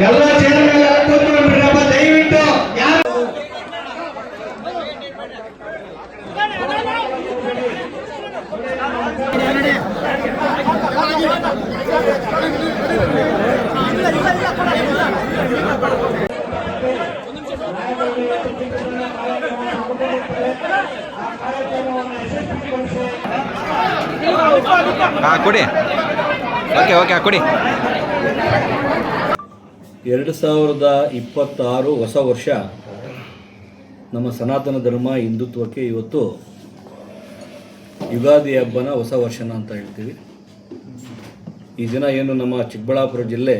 ಎಲ್ಲ ಚೇರ್ ಮೇಲೆ ಕೂತ್ಕೊಂಡ್ಬಿಡ್ರಪ್ಪ ದಯವಿಟ್ಟು. ಕೊಡಿ. ಓಕೆ ಓಕೆ ಕೊಡಿ. 2026 ಹೊಸ ವರ್ಷ ನಮ್ಮ ಸನಾತನ ಧರ್ಮ ಹಿಂದುತ್ವಕ್ಕೆ ಇವತ್ತು ಯುಗಾದಿ ಹಬ್ಬನ ಹೊಸ ವರ್ಷನ ಅಂತ ಹೇಳ್ತೀವಿ. ಈ ದಿನ ಏನು ನಮ್ಮ ಚಿಕ್ಕಬಳ್ಳಾಪುರ ಜಿಲ್ಲೆ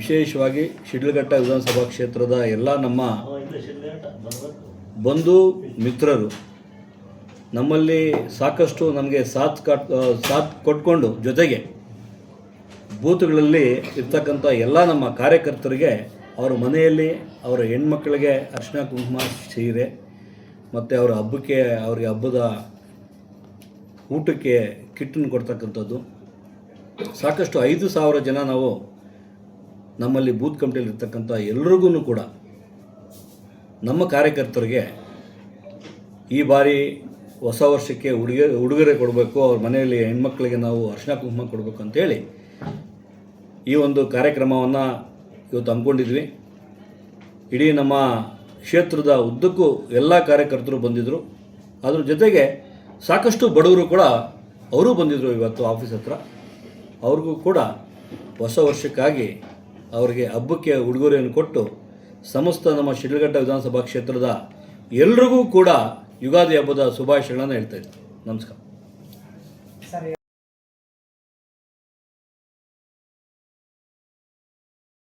ವಿಶೇಷವಾಗಿ ಶಿಡ್ಲಘಟ್ಟ ವಿಧಾನಸಭಾ ಕ್ಷೇತ್ರದ ಎಲ್ಲ ನಮ್ಮ ಬಂಧು ಮಿತ್ರರು ನಮ್ಮಲ್ಲಿ ಸಾಕಷ್ಟು ನಮಗೆ ಸಾಥ್ ಕೊಟ್ಕೊಂಡು ಜೊತೆಗೆ ಬೂತ್ಗಳಲ್ಲಿ ಇರ್ತಕ್ಕಂಥ ಎಲ್ಲ ನಮ್ಮ ಕಾರ್ಯಕರ್ತರಿಗೆ ಅವರ ಮನೆಯಲ್ಲಿ ಅವರ ಹೆಣ್ಮಕ್ಳಿಗೆ ಅರಿಶಿನ ಕುಂಕುಮ ಸೀರೆ ಮತ್ತು ಅವರ ಹಬ್ಬಕ್ಕೆ ಅವರಿಗೆ ಹಬ್ಬದ ಊಟಕ್ಕೆ ಕಿಟ್ಟನ್ನು ಕೊಡ್ತಕ್ಕಂಥದ್ದು ಸಾಕಷ್ಟು 5,000 ಜನ ನಾವು ನಮ್ಮಲ್ಲಿ ಬೂತ್ ಕಮಿಟಿಯಲ್ಲಿ ಇರ್ತಕ್ಕಂಥ ಎಲ್ರಿಗೂ ಕೂಡ ನಮ್ಮ ಕಾರ್ಯಕರ್ತರಿಗೆ ಈ ಬಾರಿ ಹೊಸ ವರ್ಷಕ್ಕೆ ಉಡುಗೊರೆ ಕೊಡಬೇಕು, ಅವ್ರ ಮನೆಯಲ್ಲಿ ಹೆಣ್ಮಕ್ಳಿಗೆ ನಾವು ಅರಿಶಿನ ಕುಂಕುಮ ಕೊಡಬೇಕು ಅಂತೇಳಿ ಈ ಒಂದು ಕಾರ್ಯಕ್ರಮವನ್ನು ಇವತ್ತು ಹಮ್ಮಿಕೊಂಡಿದ್ವಿ. ಇಡೀ ನಮ್ಮ ಕ್ಷೇತ್ರದ ಉದ್ದಕ್ಕೂ ಎಲ್ಲ ಕಾರ್ಯಕರ್ತರು ಬಂದಿದ್ದರು. ಅದ್ರ ಜೊತೆಗೆ ಸಾಕಷ್ಟು ಬಡವರು ಕೂಡ ಅವರೂ ಬಂದಿದ್ದರು. ಇವತ್ತು ಆಫೀಸ್ ಹತ್ರ ಅವ್ರಿಗೂ ಕೂಡ ಹೊಸ ವರ್ಷಕ್ಕಾಗಿ ಅವರಿಗೆ ಹಬ್ಬಕ್ಕೆ ಉಡುಗೊರೆಯನ್ನು ಕೊಟ್ಟು ಸಮಸ್ತ ನಮ್ಮ ಶಿಡ್ಲಘಟ್ಟ ವಿಧಾನಸಭಾ ಕ್ಷೇತ್ರದ ಎಲ್ರಿಗೂ ಕೂಡ ಯುಗಾದಿ ಹಬ್ಬದ ಶುಭಾಶಯಗಳನ್ನು ಹೇಳ್ತಾ ಇದ್ದೀನಿ. ನಮಸ್ಕಾರ.